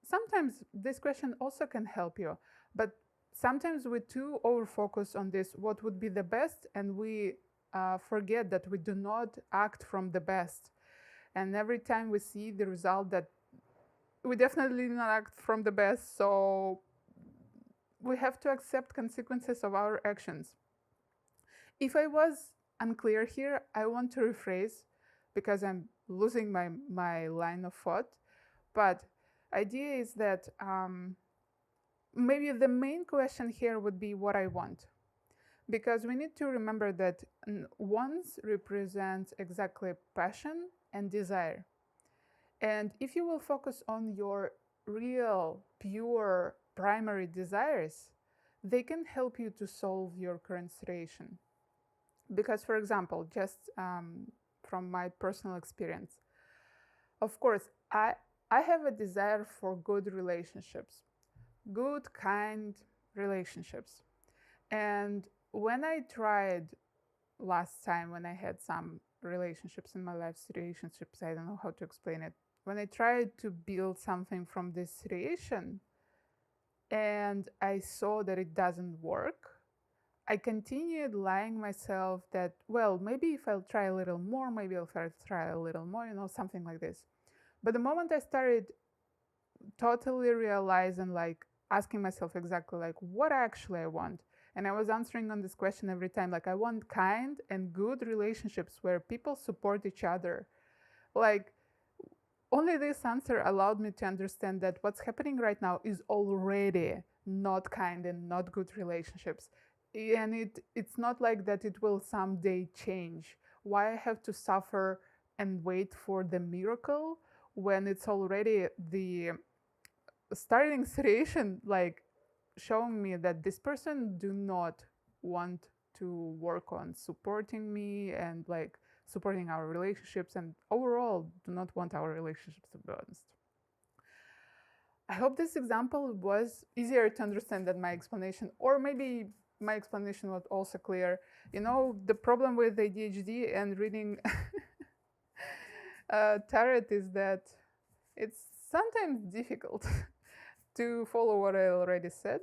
Sometimes this question also can help you, but sometimes we too over-focus on this, what would be the best, and we forget that we do not act from the best. And every time we see the result that we definitely did not act from the best, so we have to accept consequences of our actions. If I was unclear here, I want to rephrase because I'm losing my line of thought. But idea is that maybe the main question here would be what I want. Because we need to remember that wands represents exactly passion and desire. And if you will focus on your real, pure, primary desires, they can help you to solve your current situation. Because, for example, just from my personal experience, of course, I have a desire for good relationships, good, kind relationships. And when I tried last time, when I had some relationships in my life, situationships, I don't know how to explain it. When I tried to build something from this situation, and I saw that it doesn't work, I continued lying myself that, well, maybe if I'll try a little more, maybe I'll try a little more, something like this. But the moment I started totally realizing, like asking myself exactly like what actually I want, and I was answering on this question every time, like I want kind and good relationships where people support each other. Like only this answer allowed me to understand that what's happening right now is already not kind and not good relationships. And it's not like that it will someday change. Why I have to suffer and wait for the miracle when it's already the starting situation, like showing me that this person do not want to work on supporting me and like supporting our relationships, and overall do not want our relationships, to be honest. I hope this example was easier to understand than my explanation, or maybe my explanation was also clear. The problem with ADHD and reading tarot is that it's sometimes difficult to follow what I already said.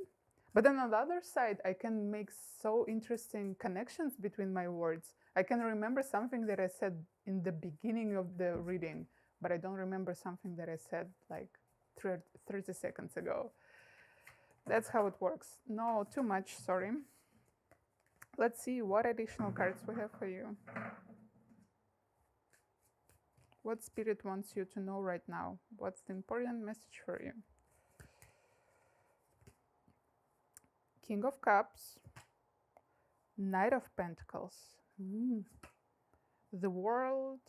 But then on the other side, I can make so interesting connections between my words. I can remember something that I said in the beginning of the reading, but I don't remember something that I said like 30 seconds ago. That's how it works. No, too much, sorry. Let's see what additional cards we have for you. What Spirit wants you to know right now? What's the important message for you? King of Cups, Knight of Pentacles, the World,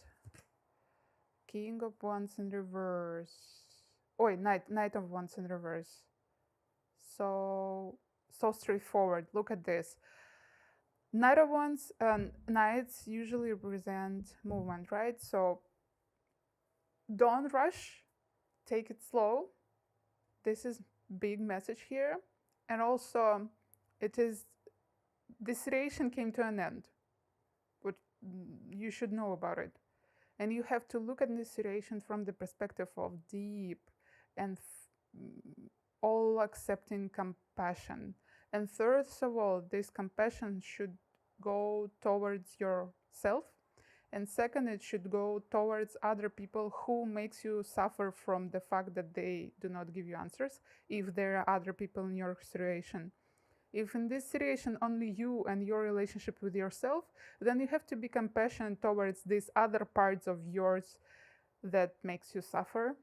King of Wands in reverse. Oh wait, Knight of Wands in reverse. So straightforward. Look at this. Knight of Wands, knights usually represent movement, right? So don't rush, take it slow. This is big message here. And also, it is, this situation came to an end, but you should know about it. And you have to look at this situation from the perspective of deep and all accepting compassion. And first of all, this compassion should go towards yourself. And second, it should go towards other people who makes you suffer from the fact that they do not give you answers, if there are other people in your situation. If in this situation only you and your relationship with yourself, then you have to be compassionate towards these other parts of yours that makes you suffer.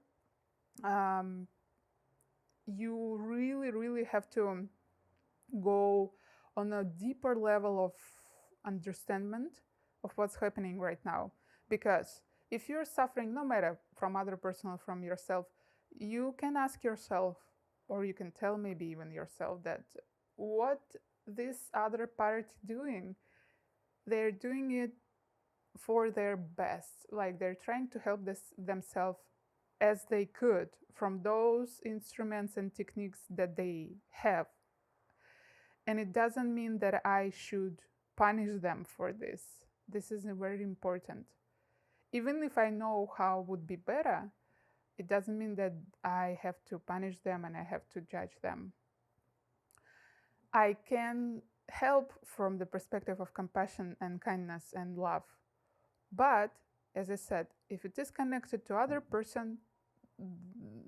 You really have to go on a deeper level of understanding of what's happening right now. Because if you're suffering, no matter from other person or from yourself, you can ask yourself, or you can tell maybe even yourself, that what this other party doing, they're doing it for their best, like they're trying to help themselves as they could from those instruments and techniques that they have. And it doesn't mean that I should punish them for this. This is very important. Even if I know how would be better, it doesn't mean that I have to punish them and I have to judge them. I can help from the perspective of compassion and kindness and love. But, as I said, if it is connected to other person,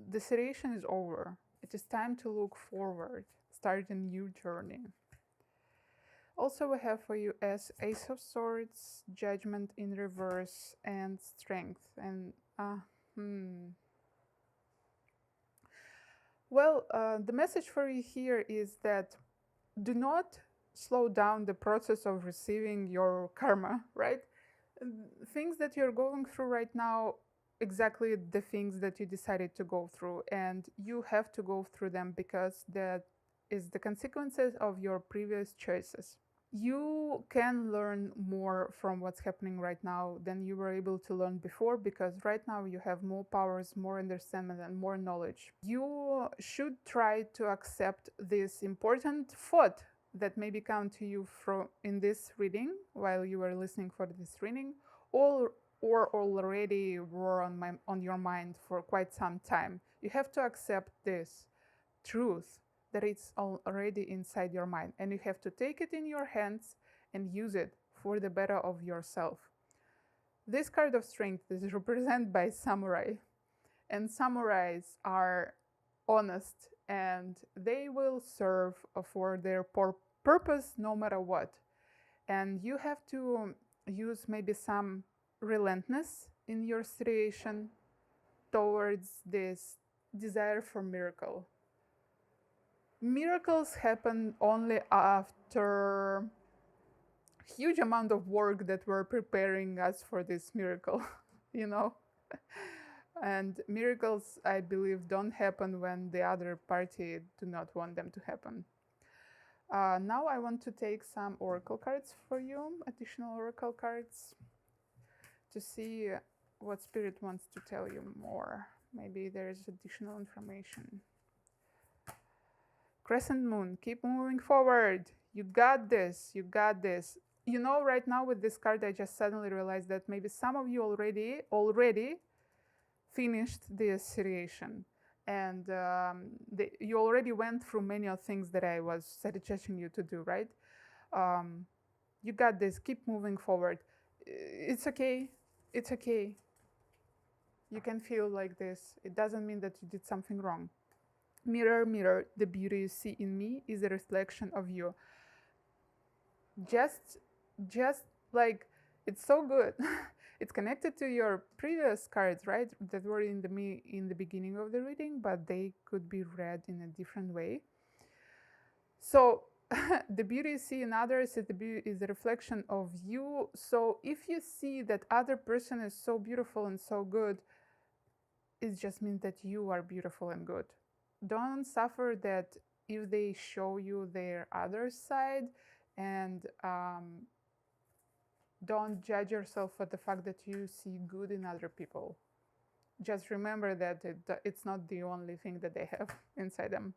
the situation is over. It is time to look forward, start a new journey. Also, we have for you as Ace of Swords, Judgment in reverse, and Strength. And well, the message for you here is that do not slow down the process of receiving your karma, right? Things that you're going through right now, exactly the things that you decided to go through, and you have to go through them because that is the consequences of your previous choices. You can learn more from what's happening right now than you were able to learn before, because right now you have more powers, more understanding, and more knowledge. You should try to accept this important thought that maybe come to you from in this reading while you were listening for this reading, or already were on your mind for quite some time. You have to accept this truth that it's already inside your mind, and you have to take it in your hands and use it for the better of yourself. This card of strength is represented by samurai, and samurais are honest and they will serve for their purpose no matter what. And you have to use maybe some relentlessness in your situation towards this desire for miracle. Miracles happen only after huge amount of work that we're preparing us for this miracle, you know? And miracles, I believe, don't happen when the other party do not want them to happen. Now I want to take some oracle cards for you, additional oracle cards, to see what Spirit wants to tell you more. Maybe there's additional information. Crescent Moon, keep moving forward. You got this, you got this. You know, right now with this card, I just suddenly realized that maybe some of you already finished this situation. And you already went through many of things that I was suggesting you to do, right? You got this, keep moving forward. It's okay, it's okay. You can feel like this. It doesn't mean that you did something wrong. Mirror, mirror, the beauty you see in me is a reflection of you. Just like, it's so good. It's connected to your previous cards, right? That were in the beginning of the reading, but they could be read in a different way. So the beauty you see in others is a reflection of you. So if you see that other person is so beautiful and so good, it just means that you are beautiful and good. Don't suffer that if they show you their other side, and don't judge yourself for the fact that you see good in other people. Just remember that it's not the only thing that they have inside them.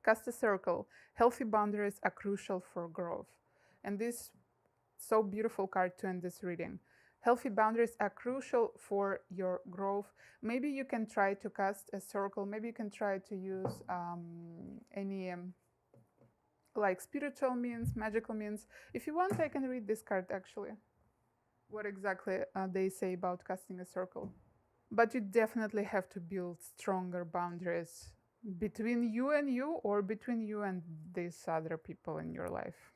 Cast a circle. Healthy boundaries are crucial for growth. And this so beautiful card to end this reading. Healthy boundaries are crucial for your growth. Maybe you can try to cast a circle. Maybe you can try to use any like spiritual means, magical means. If you want, I can read this card actually. What exactly they say about casting a circle. But you definitely have to build stronger boundaries between you and you, or between you and these other people in your life.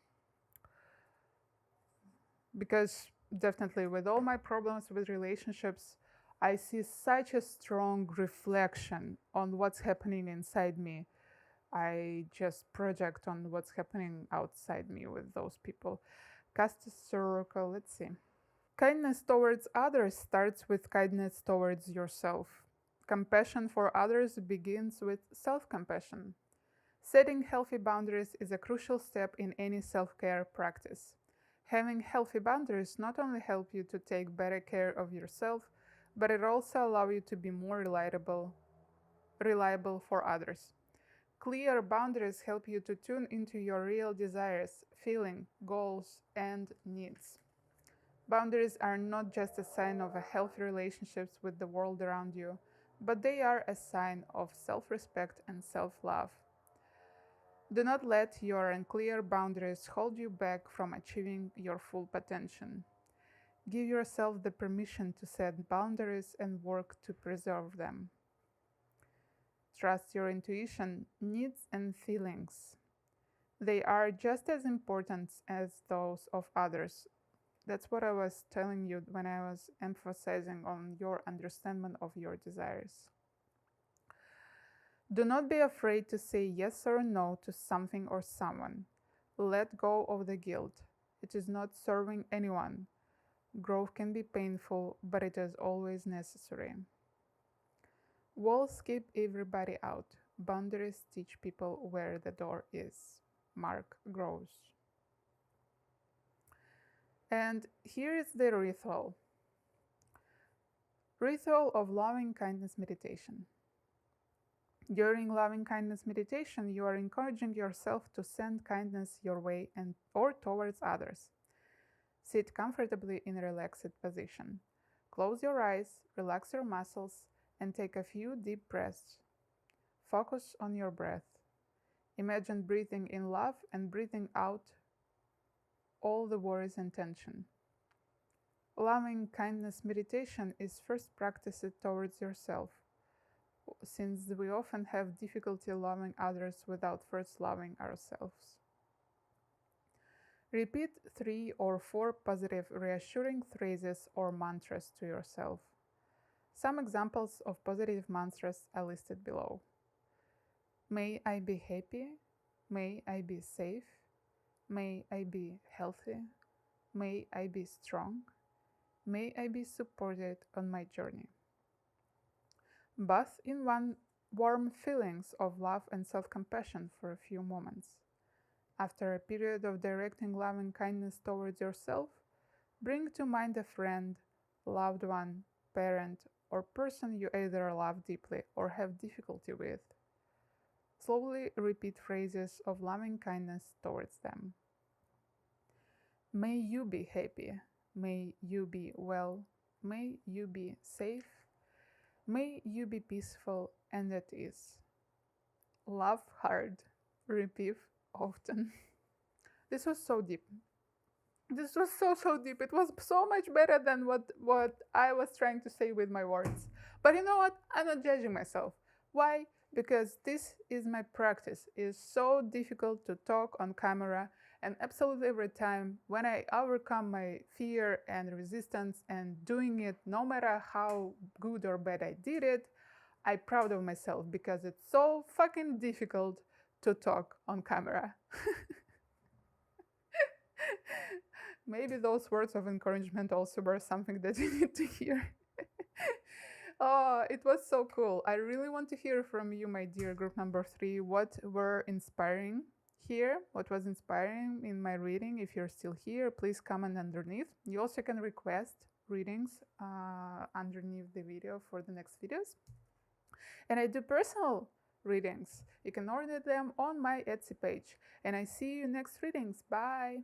Because definitely with all my problems with relationships, I see such a strong reflection on what's happening inside me. I just project on what's happening outside me with those people. Cast a circle, let's see. Kindness towards others starts with kindness towards yourself. Compassion for others begins with self-compassion. Setting healthy boundaries is a crucial step in any self-care practice. Having healthy boundaries not only help you to take better care of yourself, but it also allows you to be more reliable for others. Clear boundaries help you to tune into your real desires, feelings, goals, and needs. Boundaries are not just a sign of a healthy relationships with the world around you, but they are a sign of self-respect and self-love. Do not let your unclear boundaries hold you back from achieving your full potential. Give yourself the permission to set boundaries and work to preserve them. Trust your intuition, needs, and feelings. They are just as important as those of others. That's what I was telling you when I was emphasizing on your understanding of your desires. Do not be afraid to say yes or no to something or someone. Let go of the guilt. It is not serving anyone. Growth can be painful, but it is always necessary. Walls keep everybody out. Boundaries teach people where the door is. Mark Groves. And here is the ritual. Ritual of loving kindness meditation. During loving kindness meditation, you are encouraging yourself to send kindness your way and or towards others. Sit comfortably in a relaxed position. Close your eyes, relax your muscles, and take a few deep breaths. Focus on your breath. Imagine breathing in love and breathing out all the worries and tension. Loving kindness meditation is first practiced towards yourself, since we often have difficulty loving others without first loving ourselves. Repeat 3 or 4 positive, reassuring phrases or mantras to yourself. Some examples of positive mantras are listed below. May I be happy. May I be safe. May I be healthy. May I be strong. May I be supported on my journey. Bath in warm feelings of love and self-compassion for a few moments. After a period of directing loving kindness towards yourself, bring to mind a friend, loved one, parent, or person you either love deeply or have difficulty with. Slowly repeat phrases of loving kindness towards them. May you be happy. May you be well. May you be safe. May you be peaceful and at ease. Love hard. Repeat often. This was so deep. This was so deep. It was so much better than what I was trying to say with my words. But you know what? I'm not judging myself. Why? Because this is my practice. It is so difficult to talk on camera, and absolutely every time when I overcome my fear and resistance and doing it, no matter how good or bad I did it, I'm proud of myself because it's so fucking difficult to talk on camera. Maybe those words of encouragement also were something that you need to hear. Oh, it was so cool. I really want to hear from you, my dear group number 3. What were inspiring here what was inspiring in my reading. If you're still here, please comment underneath. You also can request readings underneath the video for the next videos. And I do personal readings. You can order them on my Etsy page. And I see you next readings. Bye!